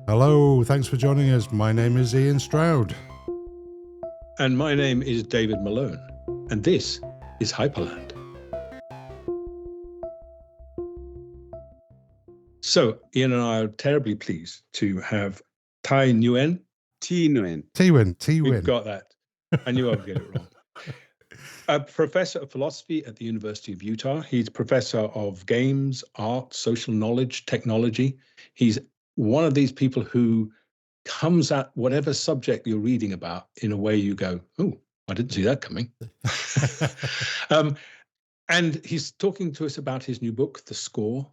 Hello, thanks for joining us. My name is Ian Stroud. And my name is David Malone, and this is Hyperland. So, Ian and I are terribly pleased to have Thi Nguyen. Thi Nguyen. We've got that. I knew I would get it wrong. A professor of philosophy at the University of Utah. He's professor of games, art, social knowledge, technology. He's one of these people who comes at whatever subject you're reading about in a way you go, oh, I didn't see that coming. And he's talking to us about his new book, The Score.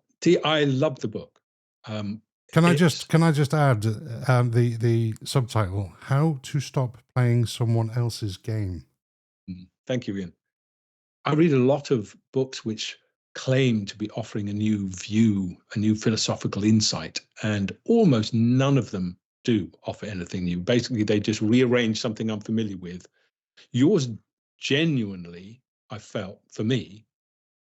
I love the book. Can I just add the subtitle? How to Stop Playing Someone Else's Game. Thank you, Ian. I read a lot of books which claim to be offering a new view, a new philosophical insight, and almost none of them do offer anything new. Basically, they just rearrange something I'm familiar with. Yours genuinely, I felt, for me,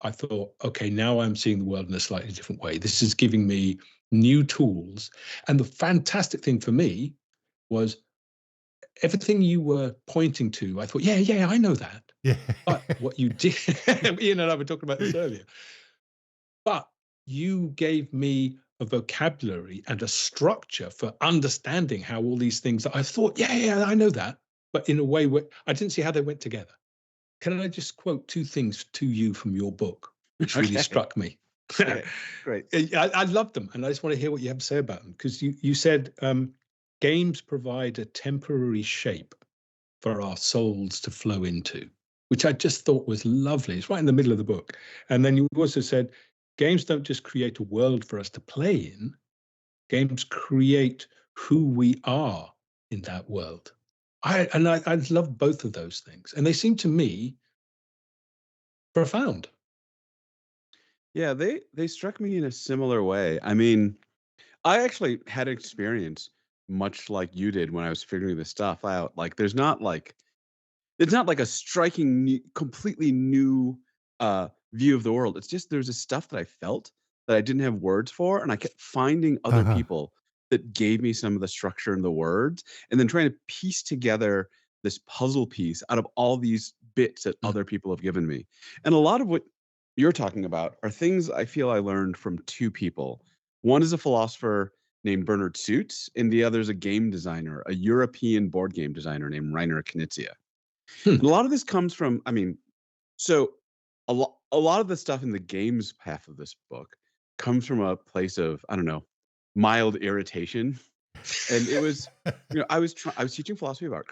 I thought, okay, now I'm seeing the world in a slightly different way. This is giving me new tools. And the fantastic thing for me was everything you were pointing to, I thought, yeah, I know that. Yeah. But what you did, Ian and I were talking about this earlier, but you gave me a vocabulary and a structure for understanding how all these things that I thought, yeah, I know that, but in a way where I didn't see how they went together. Can I just quote two things to you from your book, which really struck me? Okay, great. I love them, and I just want to hear what you have to say about them, because you said games provide a temporary shape for our souls to flow into, which I just thought was lovely. It's right in the middle of the book. And then you also said games don't just create a world for us to play in, games create who we are in that world. I love both of those things, and they seem to me profound. Yeah, they struck me in a similar way. I mean, I actually had an experience much like you did when I was figuring this stuff out. Like, it's not like a striking, completely new view of the world. It's just there's this stuff that I felt that I didn't have words for, and I kept finding other people that gave me some of the structure and the words, and then trying to piece together this puzzle piece out of all these bits that other people have given me. And a lot of what you're talking about are things I feel I learned from two people. One is a philosopher named Bernard Suits, and the other is a game designer, a European board game designer named Rainer Knizia. And a lot of this comes from, so a lot of the stuff in the games half of this book comes from a place of, I don't know, mild irritation. And it was, I was teaching philosophy of art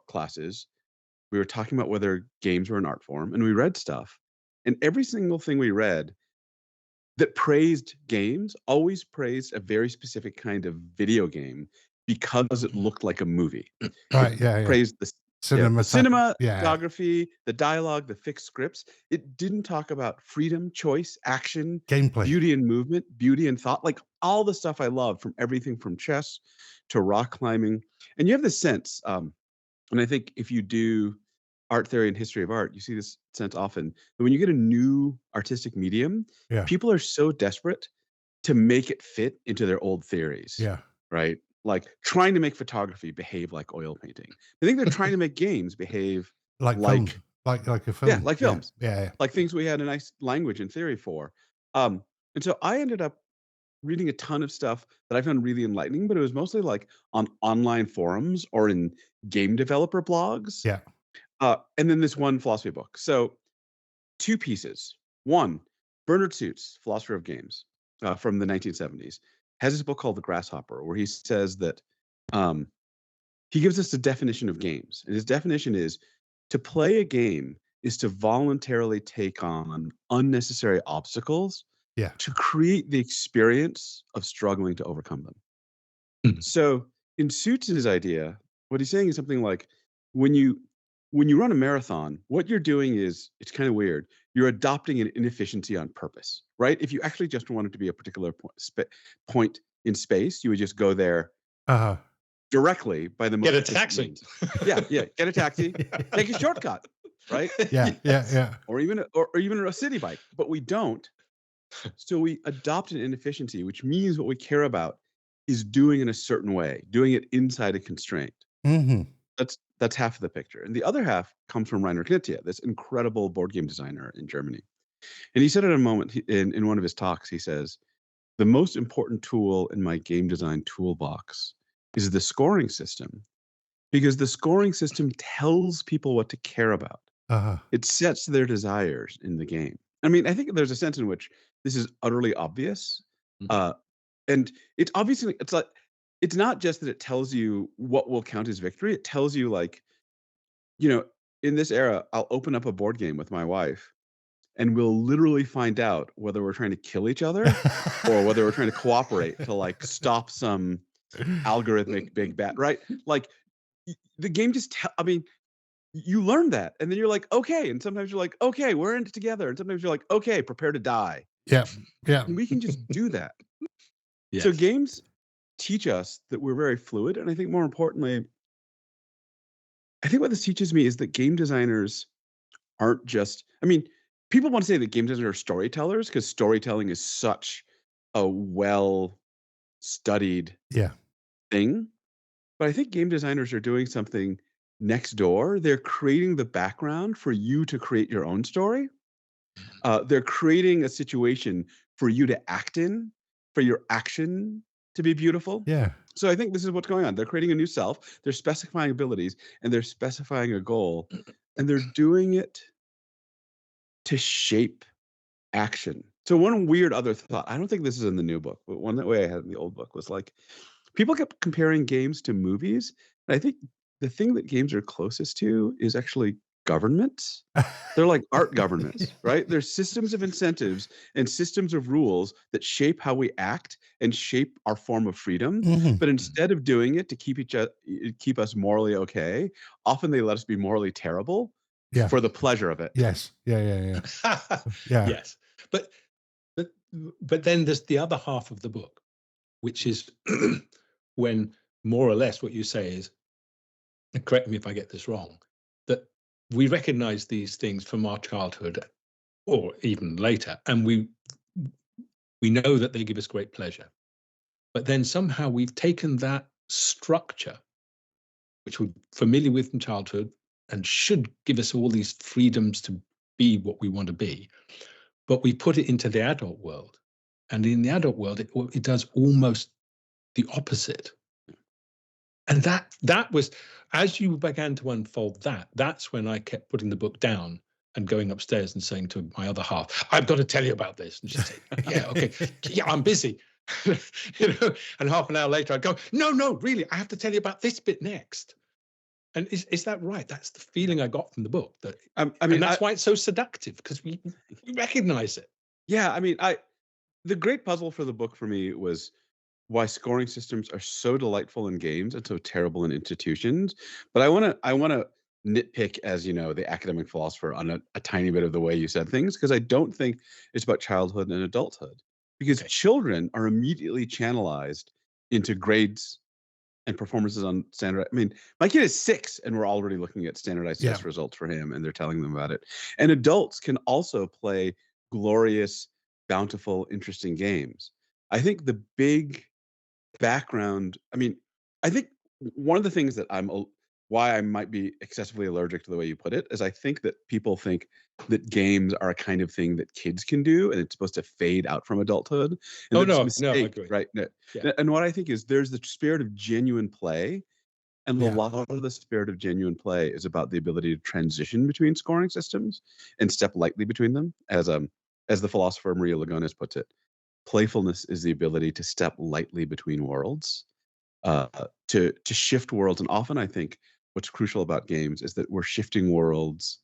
classes. We were talking about whether games were an art form, and we read stuff. And every single thing we read that praised games always praised a very specific kind of video game because it looked like a movie. Right, yeah. Praised the cinematography, the dialogue, the fixed scripts. It didn't talk about freedom, choice, action, gameplay, beauty and movement, beauty and thought, like all the stuff I love, from everything from chess to rock climbing. And you have this sense, and I think if you do art theory and history of art, you see this sense often that when you get a new artistic medium, people are so desperate to make it fit into their old theories. Yeah. Right? Like trying to make photography behave like oil painting. I think they're trying to make games behave like films. Like a film. Yeah, like films. Yeah. Like things we had a nice language and theory for. And so I ended up reading a ton of stuff that I found really enlightening, but it was mostly like on online forums or in game developer blogs. Yeah. And then this one philosophy book. So two pieces. One, Bernard Suits, philosopher of games from the 1970s, has this book called The Grasshopper, where he says that he gives us the definition of games. And his definition is to play a game is to voluntarily take on unnecessary obstacles to create the experience of struggling to overcome them. So in Suits' idea, what he's saying is something like, when you run a marathon, what you're doing is, it's kind of weird. You're adopting an inefficiency on purpose, right? If you actually just wanted to be a particular point in space, you would just go there directly by the most get a taxi. Yeah, get a taxi, take a shortcut, right? Yeah. Or even a city bike, but we don't. So we adopt an inefficiency, which means what we care about is doing in a certain way, doing it inside a constraint. Hmm. That's half of the picture. And the other half comes from Rainer Knizia, this incredible board game designer in Germany. And he said at a moment in one of his talks, he says, the most important tool in my game design toolbox is the scoring system, because the scoring system tells people what to care about. Uh-huh. It sets their desires in the game. I mean, I think there's a sense in which this is utterly obvious. Uh, and it's obviously, it's like, it's not just that it tells you what will count as victory. It tells you, like, you know, in this era, I'll open up a board game with my wife and we'll literally find out whether we're trying to kill each other or whether we're trying to cooperate to, like, stop some algorithmic big bad, right? Like, the game just, I mean, you learn that, and then you're like, okay. And sometimes you're like, okay, we're in it together. And sometimes you're like, okay, prepare to die. Yeah. Yeah. And we can just do that. Yes. So games teach us that we're very fluid. And I think more importantly, I think what this teaches me is that game designers aren't just, I mean, people want to say that game designers are storytellers because storytelling is such a well studied Yeah. thing. But I think game designers are doing something next door. They're creating the background for you to create your own story. They're creating a situation for you to act in, for your action to be beautiful. Yeah. So I think this is what's going on. They're creating a new self, they're specifying abilities, and they're specifying a goal, and they're doing it to shape action. So one weird other thought, I don't think this is in the new book, but one that way I had in the old book was like, people kept comparing games to movies. And I think the thing that games are closest to is actually governments. They're like art governments, right? There's systems of incentives and systems of rules that shape how we act and shape our form of freedom. Mhm. But instead of doing it to keep us morally okay, often they let us be morally terrible Yeah. for the pleasure of it. Yes. Yeah. Yeah. Yes. But but then there's the other half of the book, which is when more or less what you say is, and correct me if I get this wrong, that we recognize these things from our childhood or even later, and we know that they give us great pleasure. But then somehow we've taken that structure, which we're familiar with from childhood and should give us all these freedoms to be what we want to be, but we put it into the adult world. And in the adult world, it does almost the opposite. And that was, as you began to unfold that's when I kept putting the book down and going upstairs and saying to my other half, I've got to tell you about this. And she'd say, yeah, okay. Yeah, I'm busy. And half an hour later I'd go, no, really, I have to tell you about this bit next. And is that right? That's the feeling I got from the book. That I mean, and that's why it's so seductive, because we recognize it. yeah, I mean, the great puzzle for the book for me was why scoring systems are so delightful in games and so terrible in institutions. But I wanna nitpick, as you know, the academic philosopher on a tiny bit of the way you said things, because I don't think it's about childhood and adulthood. Because Okay. children are immediately channelized into grades and performances on standard. I mean, my kid is 6 and we're already looking at standardized Yeah. test results for him and they're telling them about it. And adults can also play glorious, bountiful, interesting games. I think the big background, I mean, I think one of the things that why I might be excessively allergic to the way you put it is I think that people think that games are a kind of thing that kids can do and it's supposed to fade out from adulthood. And Oh, that's a no, I mistake, agree. right? Yeah. And what I think is there's the spirit of genuine play, and a Yeah. lot of the spirit of genuine play is about the ability to transition between scoring systems and step lightly between them. As the philosopher Maria Lugones puts it, playfulness is the ability to step lightly between worlds, to shift worlds. And often I think what's crucial about games is that we're shifting worlds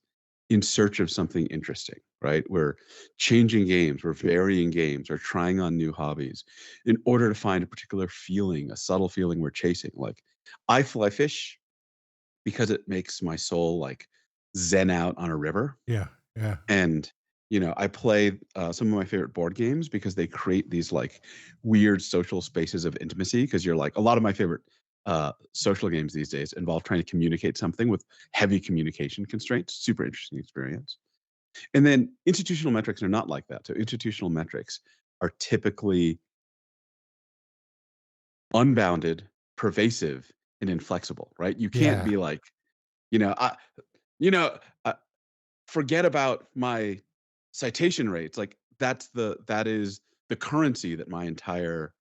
in search of something interesting, right? We're changing games, we're varying games, or trying on new hobbies in order to find a particular feeling, a subtle feeling we're chasing. Like, I fly fish because it makes my soul like zen out on a river. Yeah. And I play some of my favorite board games because they create these like weird social spaces of intimacy. Because you're like, a lot of my favorite social games these days involve trying to communicate something with heavy communication constraints. Super interesting experience. And then institutional metrics are not like that. So institutional metrics are typically unbounded, pervasive, and inflexible, right? You can't Yeah. be like, you know, you know, uh, forget about my citation rates. Like that is the currency that my entire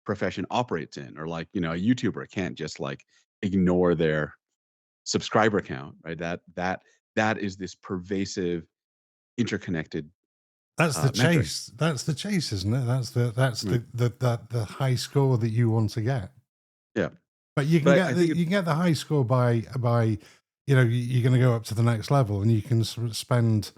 profession operates in. Or like, a YouTuber can't just like ignore their subscriber count, right? That is this pervasive, interconnected That's the metric. chase. That's the chase, isn't it? That's Right. the high score that you want to get. Yeah, But you can but get I think you can get the high score by you're going to go up to the next level, and you can sort of spend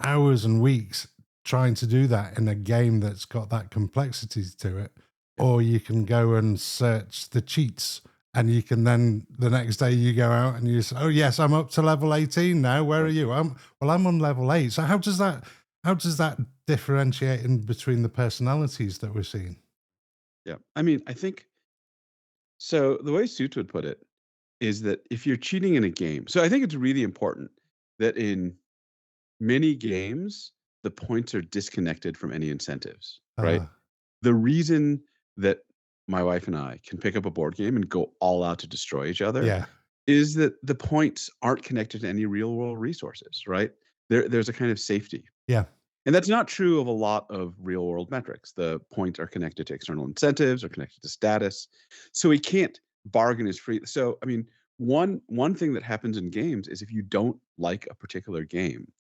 hours and weeks trying to do that in a game that's got that complexity to it. yeah, Or you can go and search the cheats, and you can then the next day you go out and you say, "Oh yes, I'm up to level 18 now. Where are right, you?" I'm on level 8. So how does that differentiate in between the personalities that we're seeing? yeah. I mean, I think so. The way Suits would put it is that if you're cheating in a game, so I think it's really important that in many games the points are disconnected from any incentives, right? Uh, The reason that my wife and I can pick up a board game and go all out to destroy each other yeah, is that the points aren't connected to any real world resources, right? There's a kind of safety. yeah, And that's not true of a lot of real world metrics. The points are connected to external incentives or connected to status. So we can't bargain as free. So I mean, one thing that happens in games is if you don't like a particular game,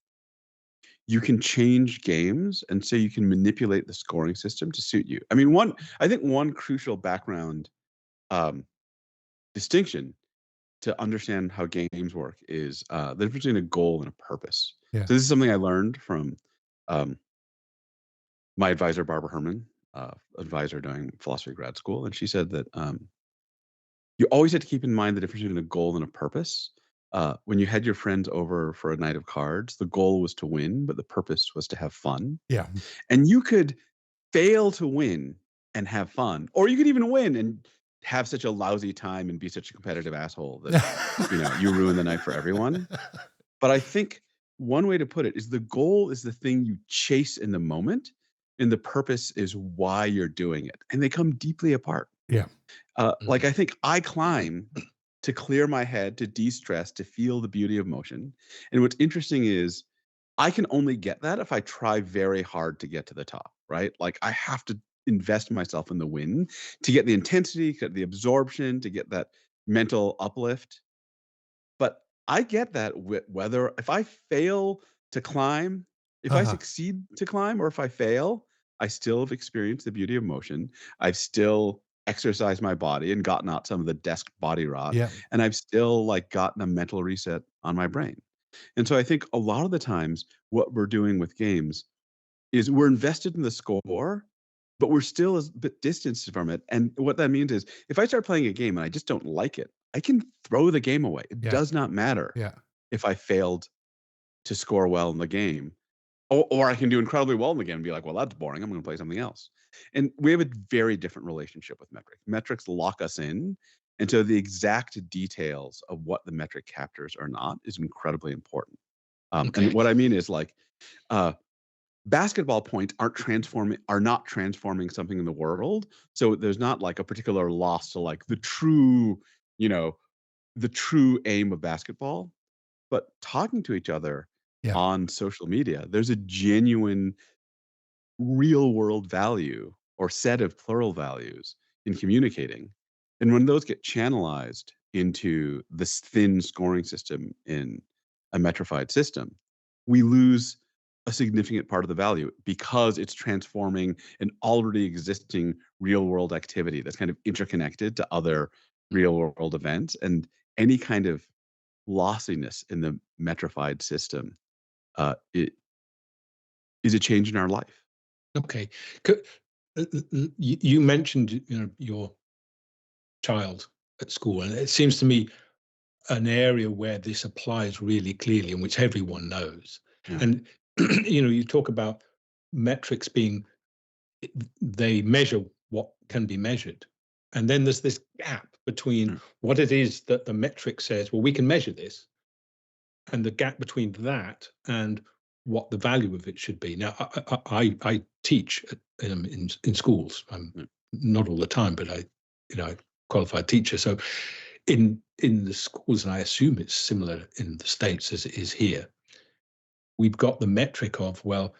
you can change games, and so you can manipulate the scoring system to suit you. I mean, I think one crucial background um, distinction to understand how games work is the difference between a goal and a purpose. yeah, So this is something I learned from um, my advisor, Barbara Herman, advisor during philosophy grad school, and she said that you always have to keep in mind the difference between a goal and a purpose. When you had your friends over for a night of cards, the goal was to win, but the purpose was to have fun. yeah. And you could fail to win and have fun, or you could even win and have such a lousy time and be such a competitive asshole that you ruin the night for everyone. But I think one way to put it is the goal is the thing you chase in the moment, and the purpose is why you're doing it, and they come deeply apart. Yeah, Like I think I climb to clear my head, to de-stress, to feel the beauty of motion. And what's interesting is I can only get that if I try very hard to get to the top, right? Like I have to invest myself in the win to get the intensity, get the absorption, to get that mental uplift. But I get that whether if I fail to climb, if I uh-huh. succeed to climb, or if I fail, I still have experienced the beauty of motion. I've still exercised my body and gotten out some of the desk body rot, Yeah, and I've still like gotten a mental reset on my brain. And so I think a lot of the times what we're doing with games is we're invested in the score, but we're still a bit distanced from it. And what that means is if I start playing a game and I just don't like it, I can throw the game away. It yeah, does not matter yeah, if I failed to score well in the game. Or I can do incredibly well in the game and be like, well, that's boring. I'm going to play something else. And we have a very different relationship with metrics. Metrics lock us in. And so the exact details of what the metric captures or not is incredibly important. And Okay. what I mean is like, uh, basketball points are not transforming something in the world. So there's not like a particular loss to like you know, the true aim of basketball. But talking to each other yeah. on social media, there's a genuine real world value or set of plural values in communicating. And when those get channelized into this thin scoring system in a metrified system, we lose a significant part of the value because it's transforming an already existing real world activity that's kind of interconnected to other real world events. And any kind of lossiness in the metrified system it is a change in our life. Okay. You mentioned, your child at school, and it seems to me an area where this applies really clearly and which everyone knows. Yeah. And you talk about metrics being, they measure what can be measured, and then there's this gap between Mm. what it is that the metric says, well, we can measure this, and the gap between that and what the value of it should be. Now, I teach in schools. Mm. Not all the time, but I qualified teacher. So in the schools, and I assume it's similar in the States as it is here, we've got the metric of, well,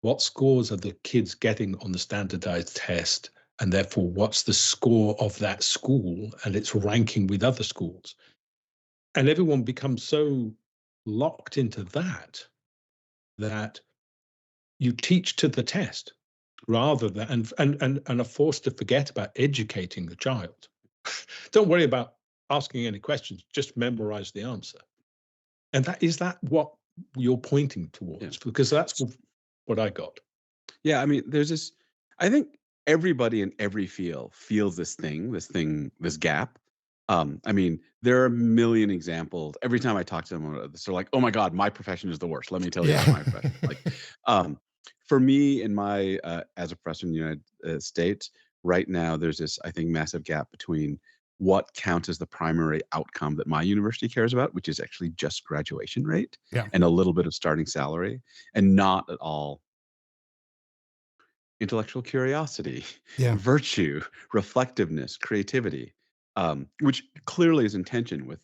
what scores are the kids getting on the standardized test, and therefore what's the score of that school and its ranking with other schools. And everyone becomes so locked into that you teach to the test rather than and are forced to forget about educating the child. Don't worry about asking any questions, just memorize the answer. And that what you're pointing towards? Yeah. Because that's what I got. Yeah, I mean, there's this. I think everybody in every field feels this gap. I mean, there are a million examples. Every time I talk to them about this, they're like, "Oh my God, my profession is the worst. Let me tell you about my profession." Like, um, for me, in my as a professor in the United States, right now, there's this, I think, massive gap between what counts as the primary outcome that my university cares about, which is actually just graduation rate Yeah. and a little bit of starting salary, and not at all intellectual curiosity, Yeah. virtue, reflectiveness, creativity, which clearly is in tension with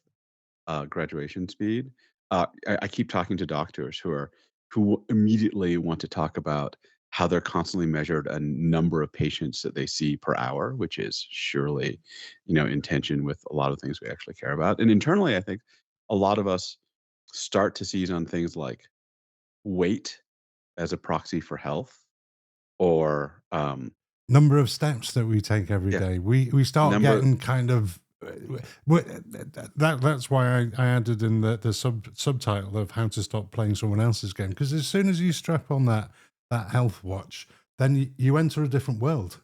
graduation speed. I keep talking to doctors who immediately want to talk about how they're constantly measured a number of patients that they see per hour, which is surely, in tension with a lot of things we actually care about. And internally, I think a lot of us start to seize on things like weight as a proxy for health, or Number of steps that we take every yeah, day. We start number. getting kind of that's why I added in the subtitle of how to stop playing someone else's game, because as soon as you strap on that health watch, then you enter a different world.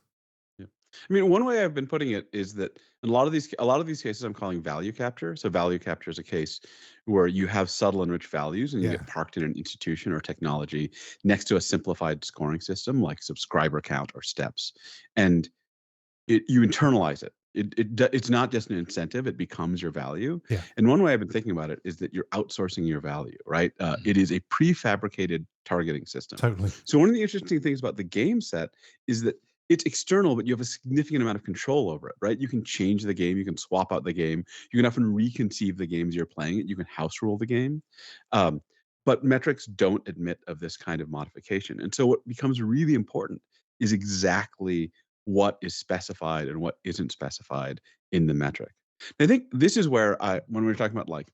Yeah. I mean, one way I've been putting it is that in a lot of these cases I'm calling value capture. So value capture is a case where you have subtle and rich values and you Yeah. get parked in an institution or technology next to a simplified scoring system like subscriber count or steps. And you internalize it. It's not just an incentive; it becomes your value. Yeah. And one way I've been thinking about it is that you're outsourcing your value, right? It is a prefabricated targeting system. Totally. So one of the interesting things about the game set is that it's external, but you have a significant amount of control over it, right? You can change the game, you can swap out the game, you can often reconceive the games you're playing it, you can house rule the game. Um, but metrics don't admit of this kind of modification. And so what becomes really important is exactly what is specified and what isn't specified in the metric. And I think this is where when we were talking about like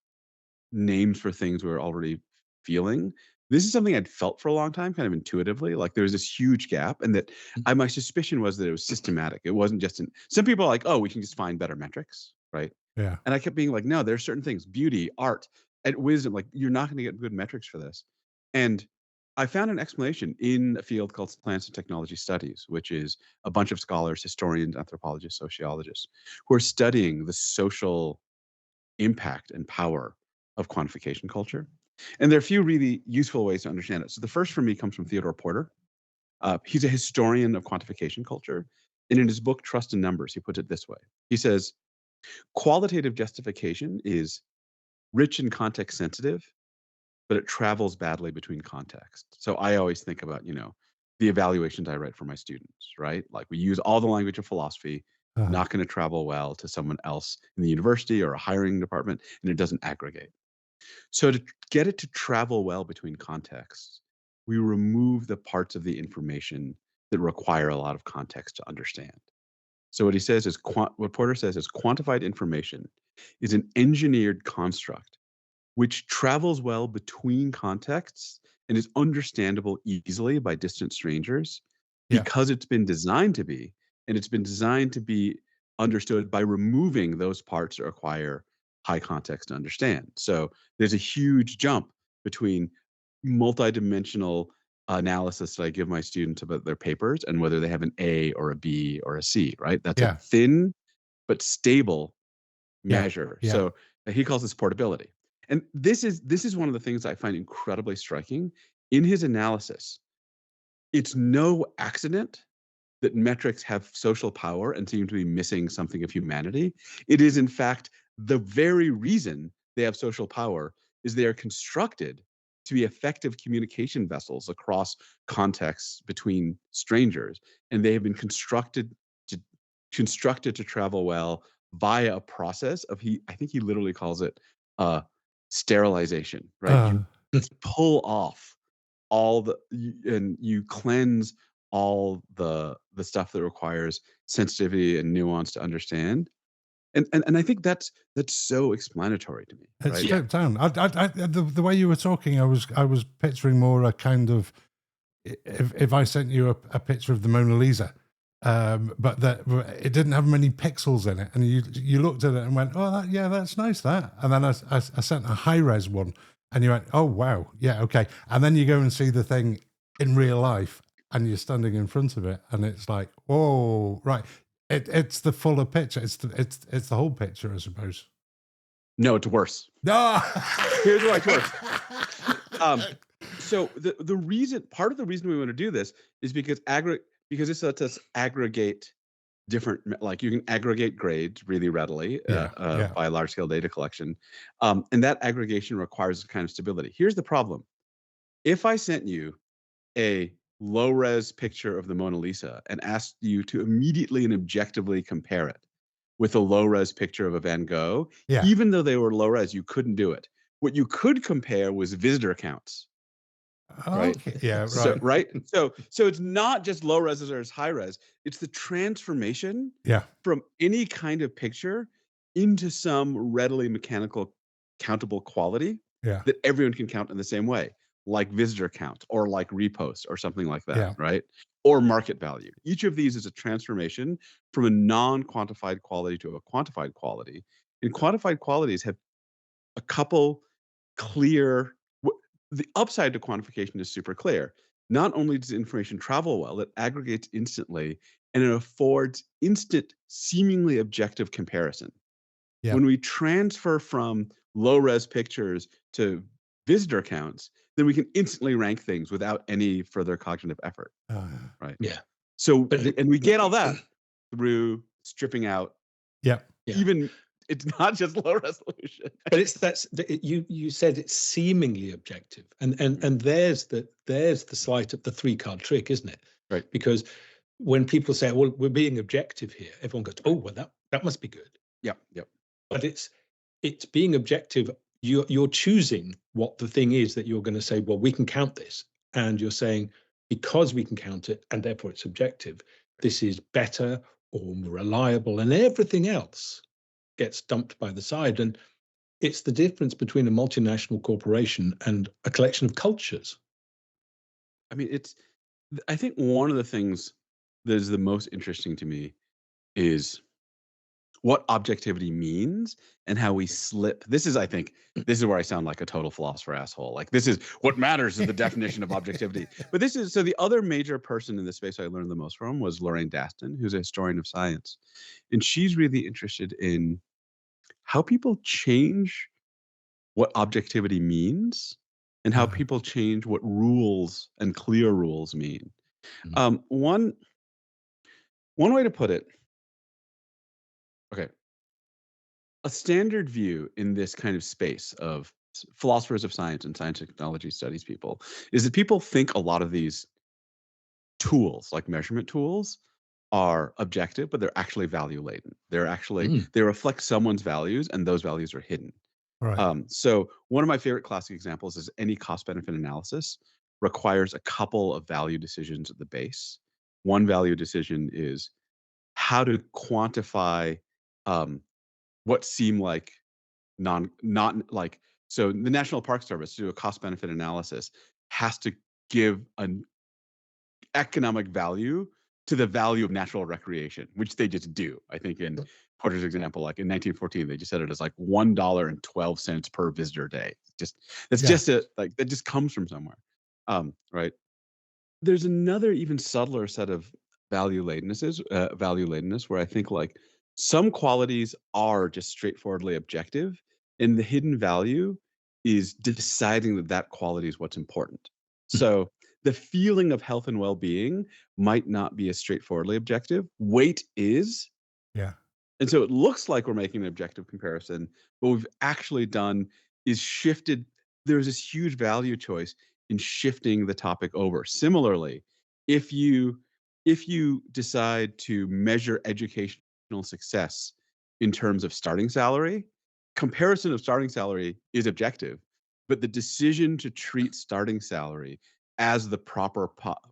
names for things we're already feeling, this is something I'd felt for a long time, kind of intuitively. Like there was this huge gap, and that my suspicion was that it was systematic. It wasn't just some people are like, oh, we can just find better metrics, right? Yeah. And I kept being like, no, there's certain things, beauty, art, and wisdom. Like you're not going to get good metrics for this. And I found an explanation in a field called science and technology studies, which is a bunch of scholars, historians, anthropologists, sociologists, who are studying the social impact and power of quantification culture. And there are a few really useful ways to understand it. So the first for me comes from Theodore Porter. He's a historian of quantification culture. And in his book, Trust in Numbers, he puts it this way. He says, qualitative justification is rich and context sensitive, but it travels badly between contexts. So I always think about, the evaluations I write for my students, right? Like we use all the language of philosophy, Uh-huh. not going to travel well to someone else in the university or a hiring department, and it doesn't aggregate. So to get it to travel well between contexts, we remove the parts of the information that require a lot of context to understand. So what he says is what Porter says is quantified information is an engineered construct which travels well between contexts and is understandable easily by distant strangers Yeah. because it's been designed to be, and it's been designed to be understood by removing those parts that require high context to understand. So there's a huge jump between multidimensional analysis that I give my students about their papers and whether they have an A or a B or a C, right? That's a Yeah. thin but stable Yeah. measure. Yeah. So he calls this portability. And this is one of the things I find incredibly striking in his analysis. It's no accident that metrics have social power and seem to be missing something of humanity. It is in fact the very reason they have social power is they are constructed to be effective communication vessels across contexts between strangers, and they have been constructed to construct it to travel well via a process of I think he literally calls it uh, sterilization, right? Uh, You pull off and you cleanse all the stuff that requires sensitivity and nuance to understand. And I think that's so explanatory to me, it's right? Yeah. stripped down. The way you were talking, I was picturing more a kind of, if I sent you a picture of the Mona Lisa, but that it didn't have many pixels in it, and you looked at it and went, oh, yeah, that's nice, that. And then I sent a high res one, and you went, oh wow, yeah, okay. And then you go and see the thing in real life, and you're standing in front of it, and it's like, whoa, right. It's the fuller picture. It's the whole picture, I suppose. No, it's worse. No. Here's why it's worse. So part of the reason we want to do this is because this lets us aggregate different, like you can aggregate grades really readily Yeah. by large scale data collection, and that aggregation requires a kind of stability. Here's the problem: if I sent you a low res picture of the Mona Lisa and asked you to immediately and objectively compare it with a low res picture of a Van Gogh, Yeah. even though they were low res, you couldn't do it. What you could compare was visitor counts, right? Okay. Yeah. So Right. so it's not just low res or high res. It's the transformation Yeah. from any kind of picture into some readily mechanical countable quality Yeah. that everyone can count in the same way, like visitor count or like repost or something like that, Yeah. right? Or market value. Each of these is a transformation from a non-quantified quality to a quantified quality. And quantified qualities have a couple clear the upside to quantification is super clear. Not only does information travel well, it aggregates instantly and it affords instant, seemingly objective comparison. Yeah. When we transfer from low res pictures to visitor counts, then we can instantly rank things without any further cognitive effort, Uh, right? Yeah. So, But and we get all that through stripping out yeah. Yeah. even, it's not just low resolution. But you said it's seemingly objective, and there's the slight of the three-card trick, isn't it? Right. Because when people say, well, we're being objective here, everyone goes, oh, well, that must be good. Yep. Yep. But it's being objective. You're choosing what the thing is that you're going to say, well, we can count this, and you're saying, because we can count it and therefore it's objective, this is better or more reliable, and everything else gets dumped by the side. And it's the difference between a multinational corporation and a collection of cultures. I mean, I think one of the things that is the most interesting to me is what objectivity means and how we slip. I think, this is where I sound like a total philosopher asshole. Like, this is what matters is the definition of objectivity. But so the other major person in this space I learned the most from was Lorraine Daston, who's a historian of science. And she's really interested in how people change what objectivity means and how people change what rules and clear rules mean. Mm. One way to put it, okay, a standard view in this kind of space of philosophers of science and science and technology studies people is that people think a lot of these tools, like measurement tools, are objective, but they're actually value laden. They reflect someone's values, and those values are hidden. Right. So one of my favorite classic examples is any cost benefit analysis requires a couple of value decisions at the base. One value decision is how to quantify what seem like not like, so the National Park Service, to do a cost benefit analysis, has to give an economic value to the value of natural recreation, which they just do. I think in Porter's example, like in 1914, they just said it as like $1.12 per visitor day. That just comes from somewhere, right? There's another even subtler set of value ladenness where I think like some qualities are just straightforwardly objective, and the hidden value is deciding that quality is what's important. So the feeling of health and well-being might not be as straightforwardly objective. Weight is. Yeah. And so it looks like we're making an objective comparison, but what we've actually done is shifted. There's this huge value choice in shifting the topic over. Similarly, if you if you decide to measure educational success in terms of starting salary, comparison of starting salary is objective, but the decision to treat starting salary as the proper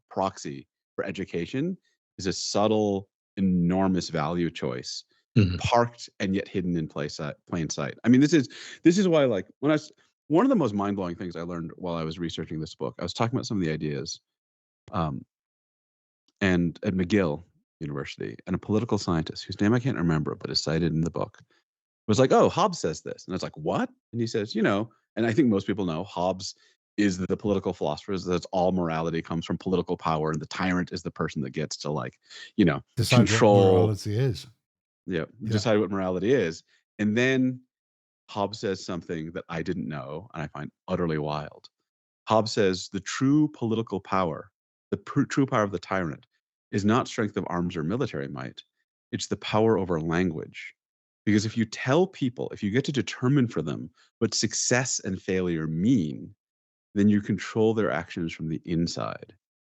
proxy for education is a subtle, enormous value choice, Mhm. parked and yet hidden in plain sight. I mean, this is why, like, one of the most mind-blowing things I learned while I was researching this book, I was talking about some of the ideas, um, and at McGill University, and a political scientist whose name I can't remember, but is cited in the book, was like, "Oh, Hobbes says this," and I was like, "What?" And he says, and I think most people know Hobbes is the political philosopher. That's all morality comes from political power, and the tyrant is the person that gets to, like, Decide what control, morality is. yeah, Yeah. decide what morality is. And then Hobbes says something that I didn't know, and I find utterly wild. Hobbes says the true political power, true power of the tyrant, is not strength of arms or military might. It's the power over language. Because if you tell people, if you get to determine for them what success and failure mean, then you control their actions from the inside.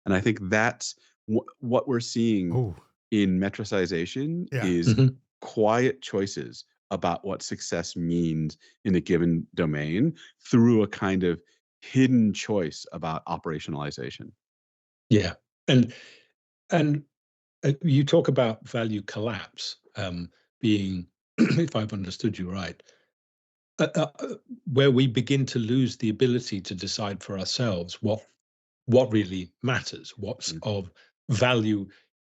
And I think that's what we're seeing Oh, in metricization yeah. is Mhm. quiet choices about what success means in a given domain through a kind of hidden choice about operationalization. Yeah. And and you talk about value collapse being, if I've understood you right, where we begin to lose the ability to decide for ourselves what really matters, what's Mm. of value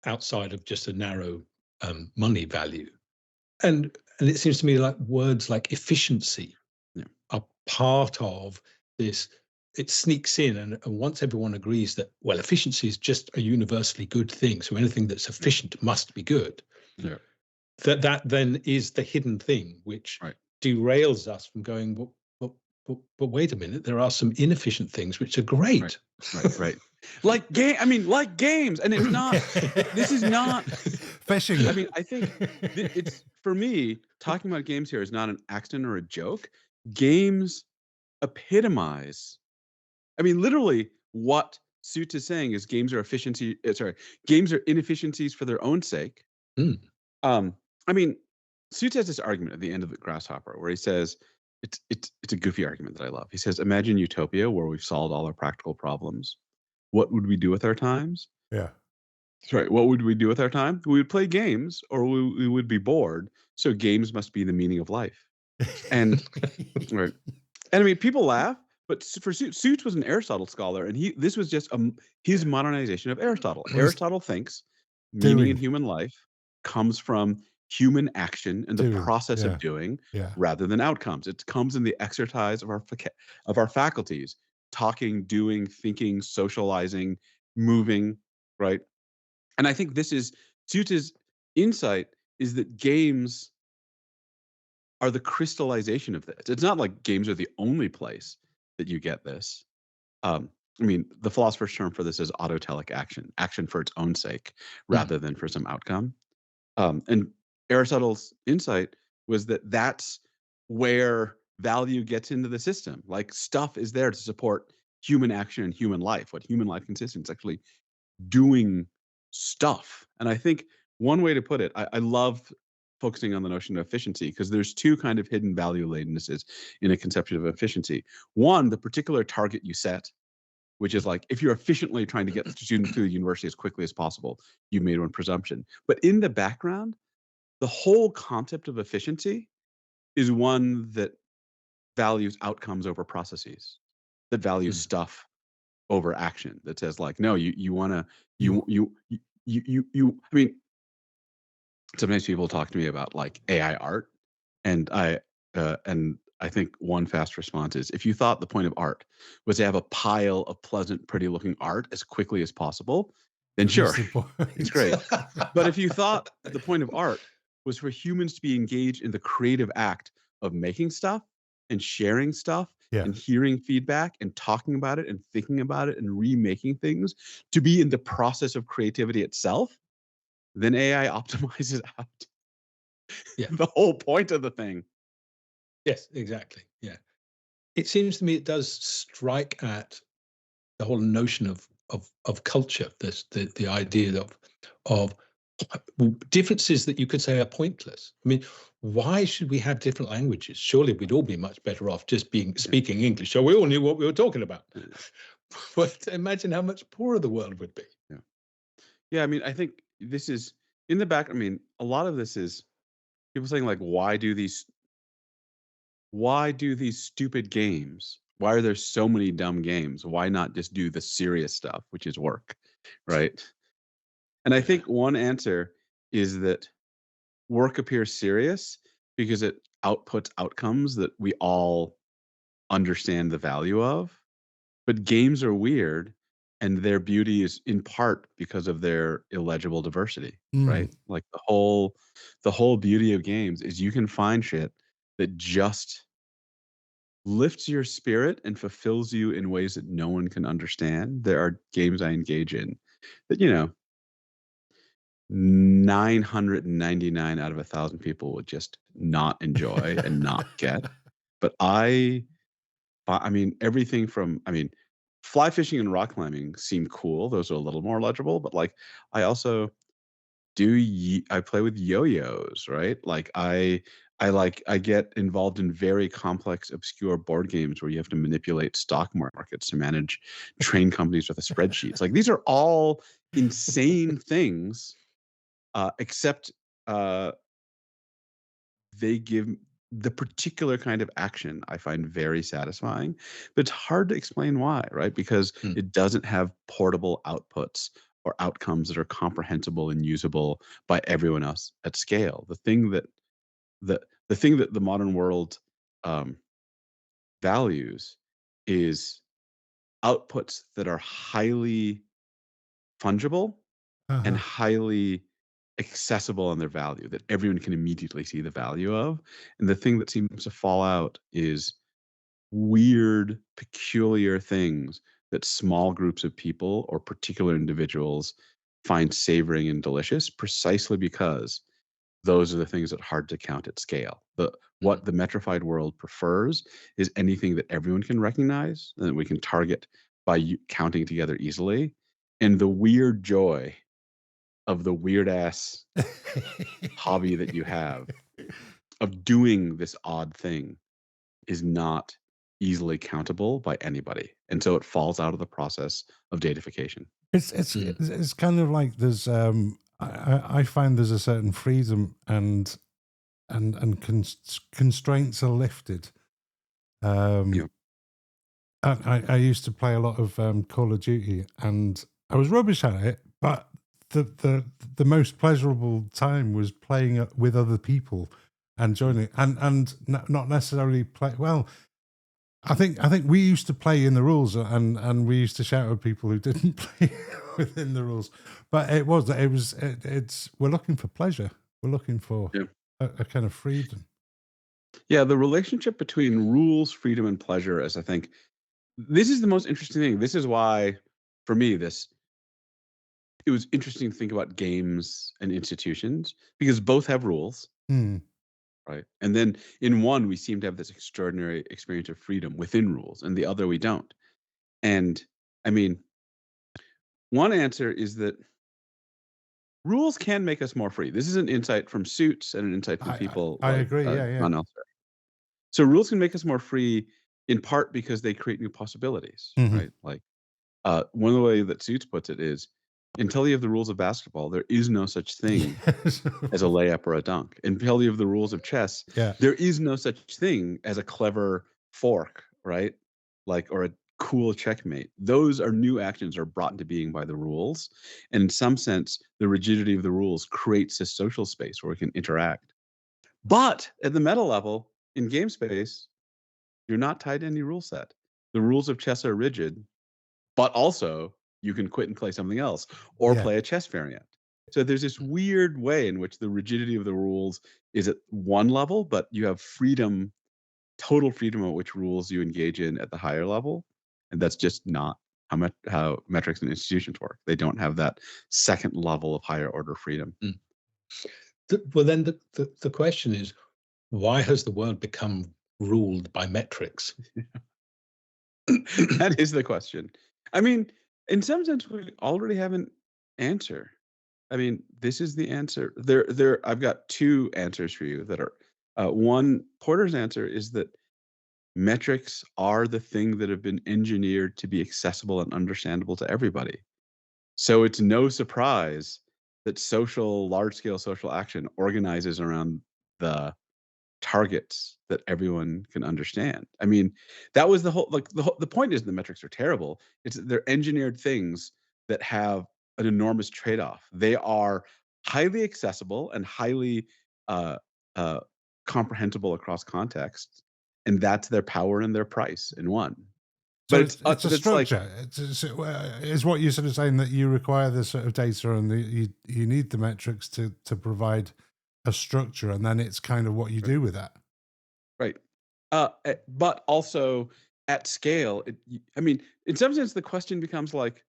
outside of just a narrow money value. And it seems to me like words like efficiency Yeah. are part of this. It sneaks in, and once everyone agrees that, well, efficiency is just a universally good thing, so anything that's efficient must be good, Yeah. that then is the hidden thing which Right. derails us from going, but wait a minute, there are some inefficient things which are great. Right. Like like games, and it's not. This is not. Fishing. I mean, I think it's, for me, talking about games here is not an accident or a joke. Games epitomize. I mean, literally, what Suit is saying is games are games are inefficiencies for their own sake. Mm. I mean, Suit has this argument at the end of the Grasshopper where he says, it's a goofy argument that I love. He says, imagine utopia where we've solved all our practical problems. What would we do with our times? Yeah. Sorry, what would we do with our time? We would play games, or we would be bored. So games must be the meaning of life. And right. And I mean, people laugh, but for Suits was an Aristotle scholar, and this was just his modernization of Aristotle. Was Aristotle thinks meaning in doing. human life comes from human action and the Doing. process Yeah. of doing, Yeah. rather than outcomes. It comes in the exercise of our faculties: talking, doing, thinking, socializing, moving, right? And I think this is Suits' insight, is that games are the crystallization of this. It's not like games are the only place that you get this. Um, I mean, the philosopher's term for this is autotelic action, action for its own sake rather than for some outcome. And Aristotle's insight was that that's where value gets into the system. Like, stuff is there to support human action and human life. What human life consists in is actually doing stuff. And I think one way to put it, I love focusing on the notion of efficiency, because there's two kind of hidden value ladennesses in a conception of efficiency. One, the particular target you set, which is like, if you're efficiently trying to get students through the university as quickly as possible, you've made one presumption. But in the background, the whole concept of efficiency is one that values outcomes over processes, that values stuff over action, that says, like, no, you want to, You. I mean, sometimes people talk to me about, like, AI art, and I think one fast response is, if you thought the point of art was to have a pile of pleasant, pretty looking art as quickly as possible, then sure, The point. it's great. But if you thought the point of art was for humans to be engaged in the creative act of making stuff and sharing stuff Yeah. and hearing feedback and talking about it and thinking about it and remaking things, to be in the process of creativity itself, then AI optimizes out Yeah. the whole point of the thing. Yes, exactly. Yeah. It seems to me it does strike at the whole notion of of culture. This the idea of differences that you could say are pointless. I mean, why should we have different languages? Surely we'd all be much better off just speaking English, so we all knew what we were talking about. But imagine how much poorer the world would be. Yeah, I mean, I think this is in the back. I mean, a lot of this is people saying like, why do these stupid games? Why are there so many dumb games? Why not just do the serious stuff, which is work, right? And I think one answer is that work appears serious because it outputs outcomes that we all understand the value of. But games are weird, and their beauty is in part because of their illegible diversity, right? Like the whole beauty of games is you can find shit that just lifts your spirit and fulfills you in ways that no one can understand. There are games I engage in that, 999 out of 1,000 people would just not enjoy and not get. But I mean, everything from, fly fishing and rock climbing seem cool. Those are a little more legible, but like, I also I play with yo-yos, right? Like I get involved in very complex, obscure board games where you have to manipulate stock markets to manage train companies with a spreadsheets. Like these are all insane things, except they give the particular kind of action I find very satisfying. But it's hard to explain why, right? Because it doesn't have portable outputs or outcomes that are comprehensible and usable by everyone else at scale. The thing that the modern world values is outputs that are highly fungible and highly accessible in their value, that everyone can immediately see the value of. And the thing that seems to fall out is weird, peculiar things that small groups of people or particular individuals find savoring and delicious precisely because those are the things that are hard to count at scale. What the metrified world prefers is anything that everyone can recognize and that we can target by counting together easily. And the weird joy of the weird ass hobby that you have of doing this odd thing is not easily countable by anybody. And so it falls out of the process of datafication. It's kind of like there's I find there's a certain freedom and constraints are lifted. I used to play a lot of Call of Duty, and I was rubbish at it, but the most pleasurable time was playing with other people and joining, and not necessarily play well. I think we used to play in the rules, and we used to shout at people who didn't play within the rules. But it's we're looking for pleasure. We're looking for a kind of freedom. Yeah, the relationship between rules, freedom, and pleasure is, I think, this is the most interesting thing. This is why, for me, it was interesting to think about games and institutions because both have rules. Right. And then in one, we seem to have this extraordinary experience of freedom within rules, and the other we don't. And I mean, one answer is that rules can make us more free. This is an insight from Suits and an insight from people. I agree. Yeah. So rules can make us more free in part because they create new possibilities, right? Like one of the way that Suits puts it is, until you have the rules of basketball, there is no such thing as a layup or a dunk. Until you have the rules of chess, there is no such thing as a clever fork, right? Like, or a cool checkmate. Those are new actions are brought into being by the rules. And in some sense, the rigidity of the rules creates a social space where we can interact. But at the meta level, in game space, you're not tied to any rule set. The rules of chess are rigid, but also you can quit and play something else or play a chess variant. So there's this weird way in which the rigidity of the rules is at one level, but you have freedom, total freedom of which rules you engage in at the higher level. And that's just not how metrics and institutions work. They don't have that second level of higher order freedom. Well, then the question is, why has the world become ruled by metrics? That is the question. I mean, In some sense, we already have an answer. I mean, this is the answer. There. I've got two answers for you that are. One, Porter's answer is that metrics are the thing that have been engineered to be accessible and understandable to everybody. So it's no surprise that large-scale social action organizes around the targets that everyone can understand. I mean, that was the point is the metrics are terrible. It's that they're engineered things that have an enormous trade-off. They are highly accessible and highly uh, uh, comprehensible across contexts, and that's their power and their price in one. So But it's a that's like structure. Is what you're sort of saying, that you require this sort of data, and you need the metrics to provide a structure, and then it's kind of what you do with that. right. But also at scale, I mean, in some sense, the question becomes like,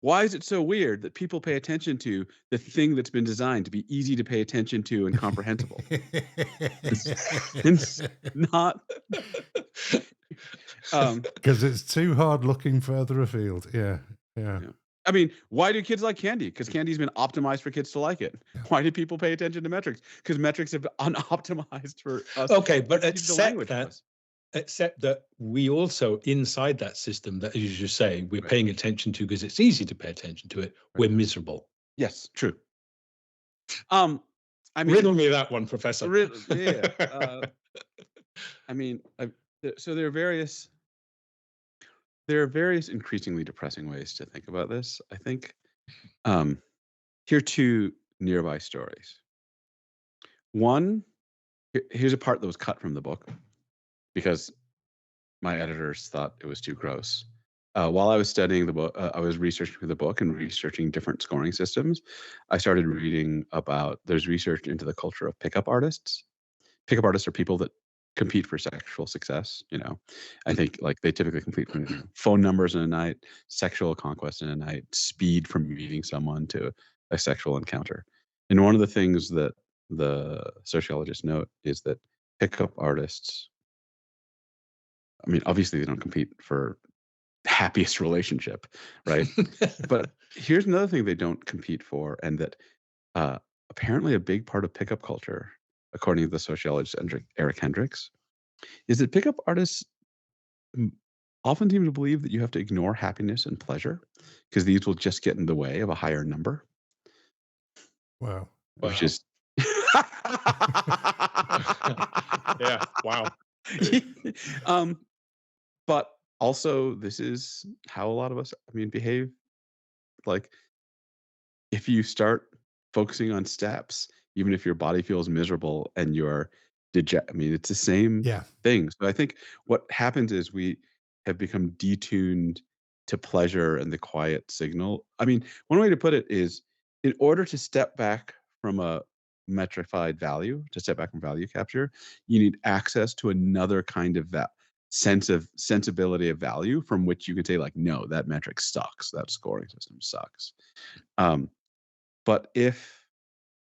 why is it so weird that people pay attention to the thing that's been designed to be easy to pay attention to and comprehensible? It's not. Because it's too hard looking further afield. Yeah. Yeah. I mean, why do kids like candy? Because candy's been optimized for kids to like it. Yeah. Why do people pay attention to metrics? Because metrics have been unoptimized for us. Okay, but to teach the language to us. except that we also, inside that system, that, as you say, we're paying attention to because it's easy to pay attention to it, we're miserable. Yes, true. I mean, Riddle me that one, Professor. yeah. I mean, so there are various increasingly depressing ways to think about this. I think here are two nearby stories. One, here's a part that was cut from the book because my editors thought it was too gross. While I was studying the book, I was researching the book and researching different scoring systems. I started reading about, there's research into the culture of pickup artists. Pickup artists are people that compete for sexual success. I think like they typically compete for phone numbers in a night, sexual conquest in a night, speed from meeting someone to a sexual encounter. And one of the things that the sociologists note is that pickup artists, I mean, obviously they don't compete for happiest relationship, right? But here's another thing they don't compete for, and that apparently a big part of pickup culture, according to the sociologist Eric Hendricks, is that pickup artists often seem to believe that you have to ignore happiness and pleasure because these will just get in the way of a higher number. Wow. Which is Yeah, wow. But also, this is how a lot of us, behave. Like, if you start focusing on steps, even if your body feels miserable and you're it's the same thing. So I think what happens is we have become detuned to pleasure and the quiet signal. I mean, one way to put it is, in order to step back from a metrified value, to step back from value capture, you need access to another kind of sensibility of value from which you can say, like, no, that metric sucks, that scoring system sucks. But if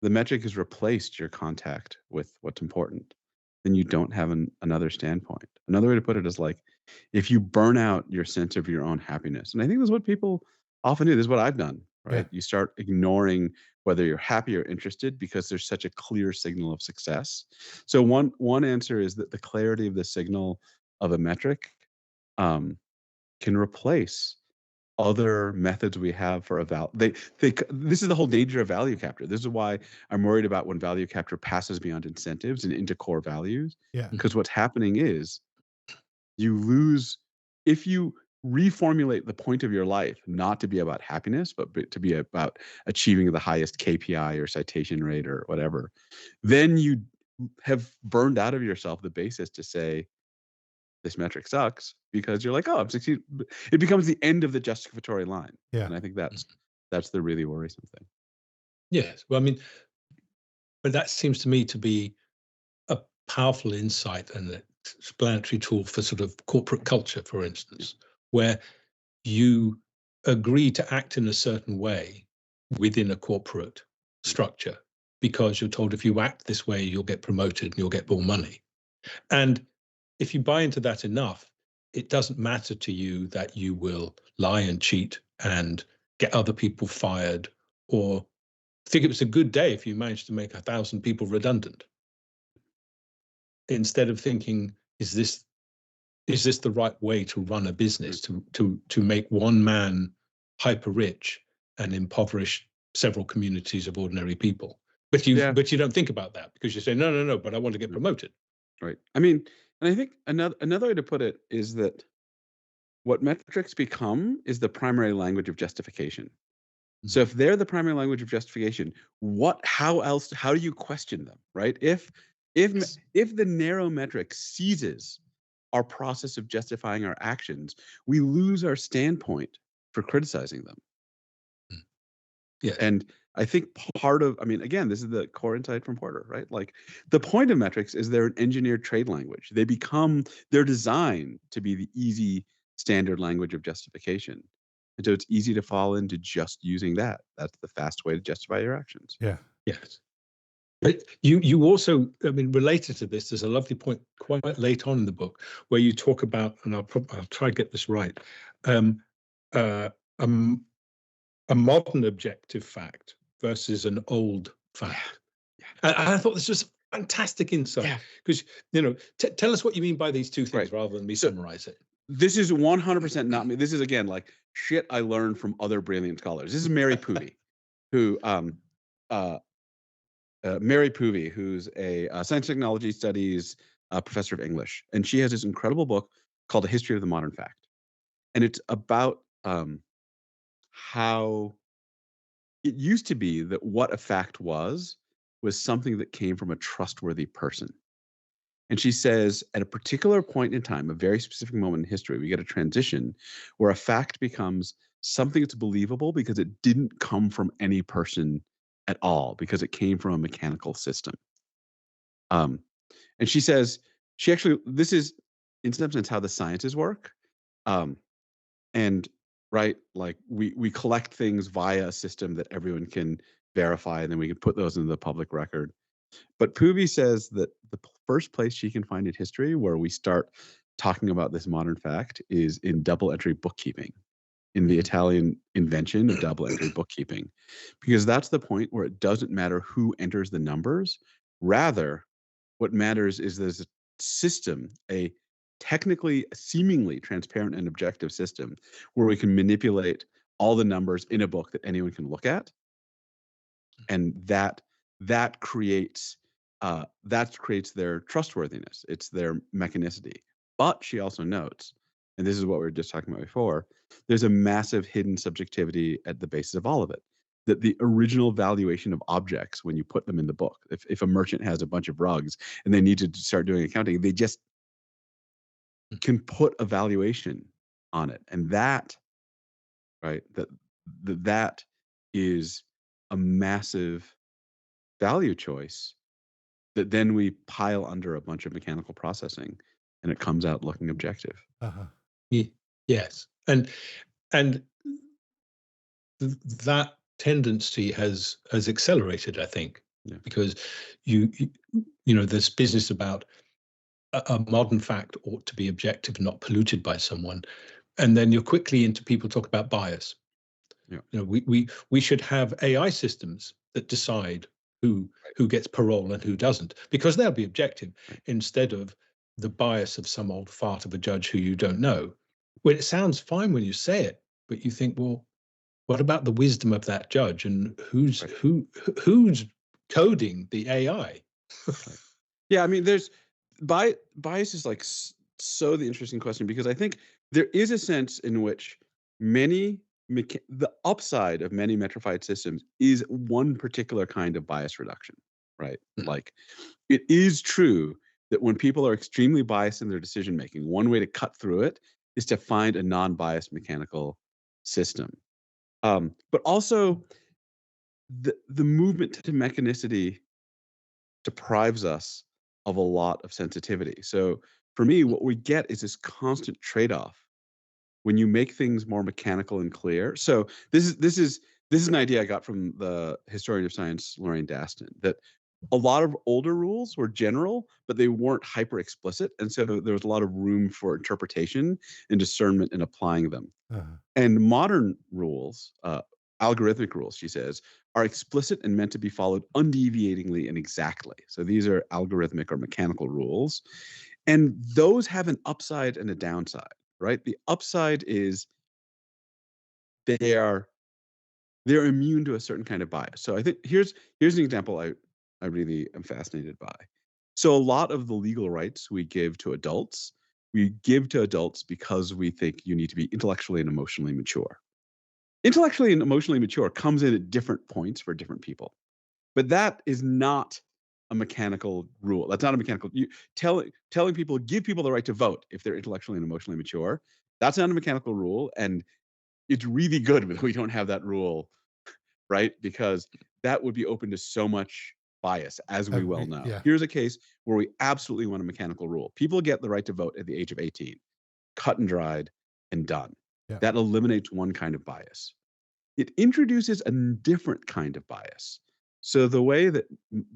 the metric has replaced your contact with what's important, then you don't have another standpoint. Another way to put it is, like, if you burn out your sense of your own happiness, and I think this is what people often do. This is what I've done, right? Yeah. You start ignoring whether you're happy or interested because there's such a clear signal of success. So one answer is that the clarity of the signal of a metric can replace other methods we have for this is the whole danger of value capture. This is why I'm worried about when value capture passes beyond incentives and into core values. Yeah. Because what's happening is you lose, if you reformulate the point of your life not to be about happiness, but to be about achieving the highest KPI or citation rate or whatever, then you have burned out of yourself the basis to say, this metric sucks, because you're like, oh, I'm succeeding. It becomes the end of the justificatory line. Yeah. And I think that's the really worrisome thing. Yes. Well, I mean, but that seems to me to be a powerful insight and an explanatory tool for sort of corporate culture, for instance, where you agree to act in a certain way within a corporate structure because you're told if you act this way, you'll get promoted and you'll get more money. And if you buy into that enough, it doesn't matter to you that you will lie and cheat and get other people fired, or think it was a good day if you managed to make 1,000 people redundant, instead of thinking, is this the right way to run a business, to make one man hyper rich and impoverish several communities of ordinary people? But you don't think about that, because you say, no, but I want to get promoted. Right. I mean, and I think another way to put it is that what metrics become is the primary language of justification. So if they're the primary language of justification, how do you question them, right? If the narrow metric seizes our process of justifying our actions, we lose our standpoint for criticizing them. Yes. And I think again, this is the core insight from Porter, right? Like, the point of metrics is they're an engineered trade language. They're designed to be the easy standard language of justification. And so it's easy to fall into just using that. That's the fast way to justify your actions. Yeah. Yes. But you also, I mean, related to this, there's a lovely point quite late on in the book where you talk about, and I'll try to get this right, a modern objective fact versus an old fact. Yeah. And I thought this was fantastic insight, because tell us what you mean by these two things, rather than me summarize it. This is 100% not me. This is, again, like shit I learned from other brilliant scholars. This is Mary Poovey, who's a science technology studies professor of English, and she has this incredible book called A History of the Modern Fact, and it's about how it used to be that what a fact was something that came from a trustworthy person. And she says, at a particular point in time, a very specific moment in history, we get a transition where a fact becomes something that's believable because it didn't come from any person at all, because it came from a mechanical system. And she says, this is in some sense how the sciences work. And right, like we collect things via a system that everyone can verify, and then we can put those into the public record. But Poovey says that the first place she can find in history where we start talking about this modern fact is in double entry bookkeeping, in the Italian invention of double entry bookkeeping, because that's the point where it doesn't matter who enters the numbers. Rather, what matters is there's a system, a technically, seemingly transparent and objective system where we can manipulate all the numbers in a book that anyone can look at. And that creates their trustworthiness. It's their mechanicity. But she also notes, and this is what we were just talking about before, there's a massive hidden subjectivity at the basis of all of it. That the original valuation of objects, when you put them in the book, if a merchant has a bunch of rugs and they need to start doing accounting, they just can put a valuation on it. And that is a massive value choice that then we pile under a bunch of mechanical processing, and it comes out looking objective. Yes, and that tendency has accelerated, I think, because you this business about a modern fact ought to be objective, not polluted by someone, and then you're quickly into people talk about bias. We should have AI systems that decide who gets parole and who doesn't, because they'll be objective, instead of the bias of some old fart of a judge who you don't know. Well, it sounds fine when you say it, but you think, well, what about the wisdom of that judge, and who's coding the AI? Yeah, I mean, there's bias is like so the interesting question, because I think there is a sense in which the upside of many metrified systems is one particular kind of bias reduction, right? Like, it is true that when people are extremely biased in their decision making, one way to cut through it is to find a non-biased mechanical system. But also, the movement to mechanicity deprives us of a lot of sensitivity. So for me, what we get is this constant trade-off when you make things more mechanical and clear. So this is an idea I got from the historian of science Lorraine Daston, that a lot of older rules were general, but they weren't hyper explicit, and so there was a lot of room for interpretation and discernment in applying them. And modern rules, algorithmic rules, she says, are explicit and meant to be followed undeviatingly and exactly. So these are algorithmic or mechanical rules. And those have an upside and a downside, right? The upside is they're immune to a certain kind of bias. So I think here's an example I really am fascinated by. So a lot of the legal rights we give to adults because we think you need to be intellectually and emotionally mature. Intellectually and emotionally mature comes in at different points for different people. But that is not a mechanical rule. That's not a mechanical telling people, give people the right to vote if they're intellectually and emotionally mature. That's not a mechanical rule. And it's really good that we don't have that rule, right? Because that would be open to so much bias, as we well know. Yeah. Here's a case where we absolutely want a mechanical rule. People get the right to vote at the age of 18, cut and dried and done. Yeah. That eliminates one kind of bias. It introduces a different kind of bias. So the way that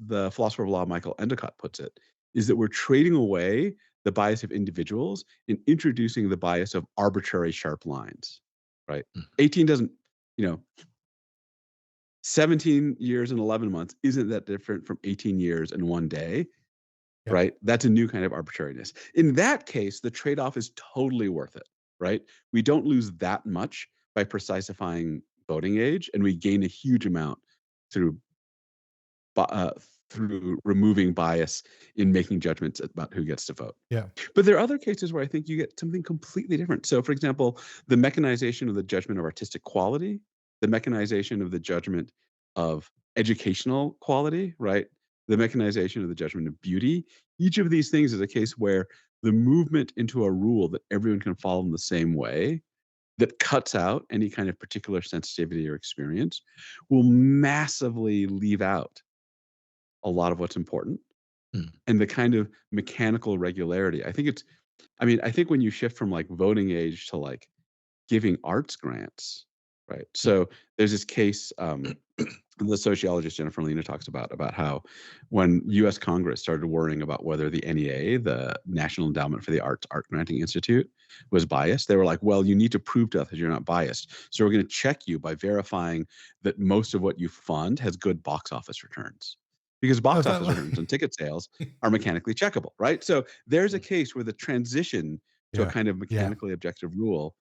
the philosopher of law, Michael Endicott, puts it is that we're trading away the bias of individuals and introducing the bias of arbitrary sharp lines, right? 18 doesn't, 17 years and 11 months isn't that different from 18 years and 1 day, Yep. right? That's a new kind of arbitrariness. In that case, the trade-off is totally worth it, right? We don't lose that much by precisifying voting age, and we gain a huge amount through removing bias in making judgments about who gets to vote. Yeah. But there are other cases where I think you get something completely different. So, for example, the mechanization of the judgment of artistic quality, the mechanization of the judgment of educational quality, right? The mechanization of the judgment of beauty. Each of these things is a case where the movement into a rule that everyone can follow in the same way, that cuts out any kind of particular sensitivity or experience, will massively leave out a lot of what's important. And the kind of mechanical regularity. I think when you shift from like voting age to like giving arts grants, right? So there's this case, the sociologist Jennifer Lena talks about how when U.S. Congress started worrying about whether the NEA, the National Endowment for the Arts Art Granting Institute, was biased, they were like, well, you need to prove to us that you're not biased. So we're going to check you by verifying that most of what you fund has good box office returns. Because box office returns and ticket sales are mechanically checkable, right? So there's a case where the transition to a kind of mechanically objective rule.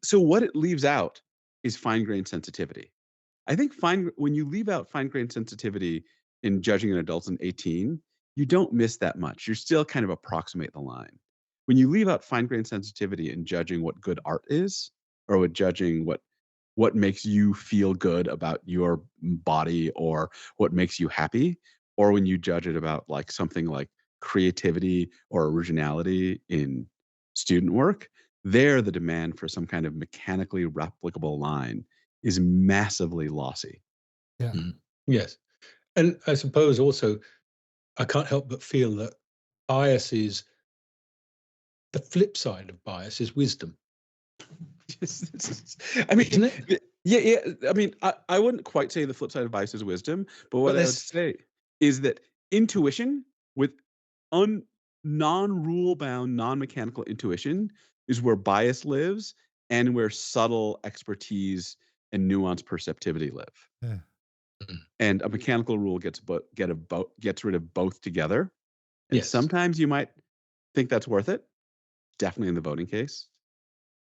So what it leaves out is fine-grained sensitivity. I think when you leave out fine-grained sensitivity in judging an adult in 18, you don't miss that much. You're still kind of approximate the line. When you leave out fine-grained sensitivity in judging what good art is, or with judging what makes you feel good about your body or what makes you happy, or when you judge it about like something like creativity or originality in student work, there the demand for some kind of mechanically replicable line is massively lossy. Yeah. Yes. And I suppose also I can't help but feel that bias is the flip side of bias is wisdom. I mean, Isn't it? yeah. I mean, I wouldn't quite say the flip side of bias is wisdom, but what I would say is that intuition with non-rule bound, non-mechanical intuition is where bias lives and where subtle expertise and nuanced perceptivity live. Yeah. And a mechanical rule gets rid of both together. And sometimes you might think that's worth it. Definitely in the voting case.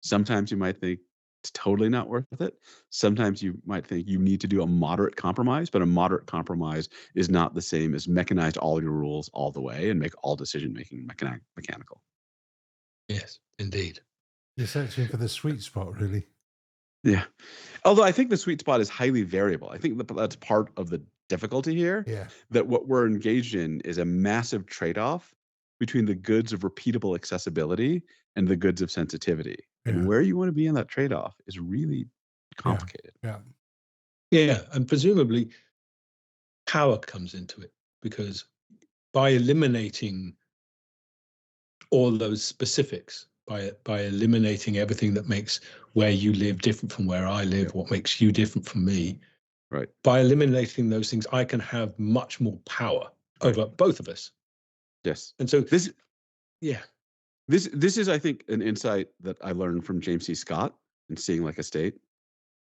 Sometimes you might think it's totally not worth it. Sometimes you might think you need to do a moderate compromise, but a moderate compromise is not the same as mechanize all your rules all the way and make all decision making mechanical. Yes, indeed. You're searching for the sweet spot, really. Yeah. Although I think the sweet spot is highly variable. I think that's part of the difficulty here. Yeah. That what we're engaged in is a massive trade-off between the goods of repeatable accessibility and the goods of sensitivity. And where you want to be in that trade-off is really complicated. Yeah. And presumably power comes into it, because by eliminating all those specifics, by eliminating everything that makes where you live different from where I live, what makes you different from me, right? By eliminating those things, I can have much more power over both of us. Yes. And so this This is, I think, an insight that I learned from James C. Scott in Seeing Like a State.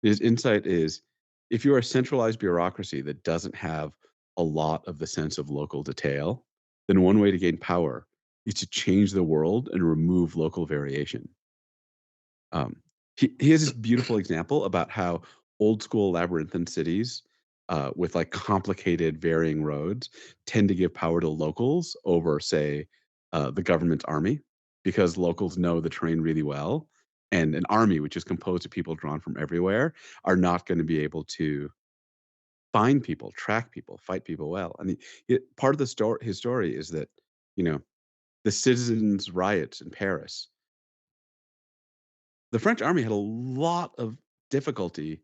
His insight is, if you're a centralized bureaucracy that doesn't have a lot of the sense of local detail, then one way to gain power is to change the world and remove local variation. He has this beautiful example about how old school labyrinthine cities with like complicated varying roads tend to give power to locals over, say, the government's army, because locals know the terrain really well. And an army, which is composed of people drawn from everywhere, are not going to be able to find people, track people, fight people well. I mean, part of the story, his story, is that, you know, the citizens' riots in Paris, the French army had a lot of difficulty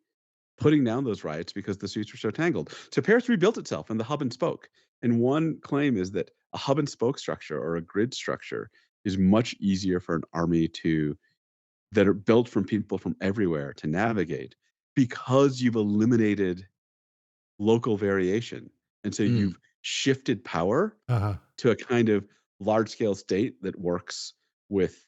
putting down those riots because the streets were so tangled. So Paris rebuilt itself in the hub and spoke. And one claim is that a hub and spoke structure or a grid structure is much easier for an army that are built from people from everywhere to navigate, because you've eliminated local variation. And so you've shifted power to a kind of large scale state that works with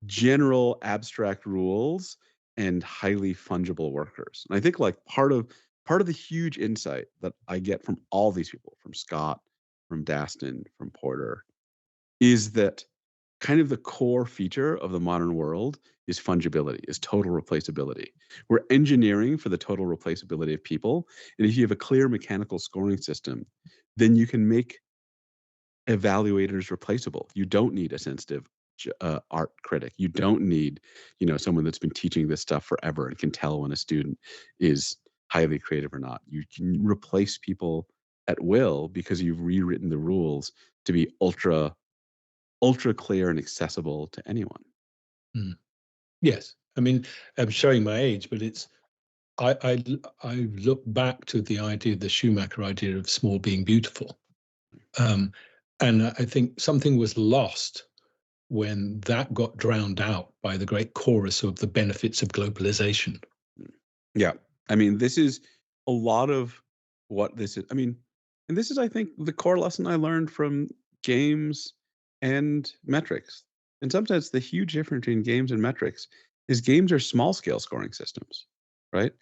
general abstract rules and highly fungible workers. And I think like part of the huge insight that I get from all these people, from Scott, from Daston, from Porter, is that kind of the core feature of the modern world is fungibility, is total replaceability. We're engineering for the total replaceability of people. And if you have a clear mechanical scoring system, then you can make evaluators replaceable. You don't need a sensitive art critic. You don't need, someone that's been teaching this stuff forever and can tell when a student is highly creative or not. You can replace people at will because you've rewritten the rules to be ultra clear and accessible to anyone. Yes, I mean, I'm showing my age, but it's I look back to the idea, the Schumacher idea of small being beautiful, and I think something was lost when that got drowned out by the great chorus of the benefits of globalization. Yeah, I mean, this is a lot of what this is. I mean, and this is, I think, the core lesson I learned from games and metrics. In some sense, the huge difference between games and metrics is games are small scale scoring systems, right?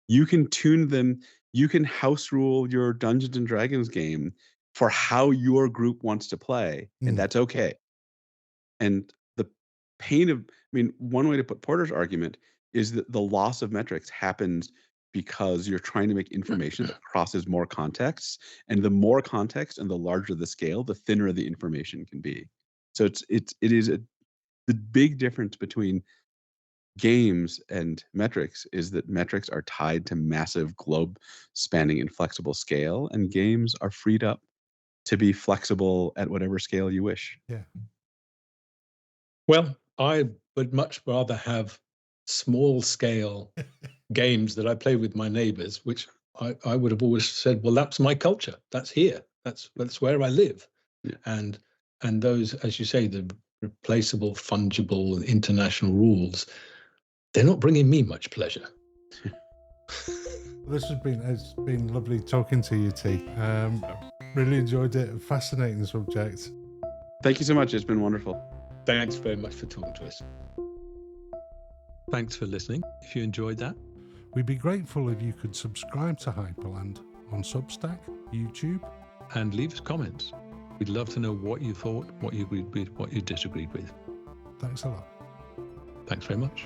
You can tune them, you can house rule your Dungeons and Dragons game for how your group wants to play, and that's okay. And the pain of, one way to put Porter's argument is that the loss of metrics happens because you're trying to make information that crosses more contexts, and the more context and the larger the scale, the thinner the information can be. So it is the big difference between games and metrics is that metrics are tied to massive globe spanning and flexible scale, and games are freed up to be flexible at whatever scale you wish. Yeah. Well, I would much rather have small scale games that I play with my neighbors, which I would have always said, well, that's my culture. That's here. That's where I live. Yeah. And those, as you say, the replaceable, fungible, international rules, they're not bringing me much pleasure. It's been lovely talking to you, Thi. Really enjoyed it. Fascinating subject. Thank you so much. It's been wonderful. Thanks very much for talking to us. Thanks for listening. If you enjoyed that, we'd be grateful if you could subscribe to Hyperland on Substack, YouTube, and leave us comments. We'd love to know what you thought, what you agreed with, what you disagreed with. Thanks a lot. Thanks very much.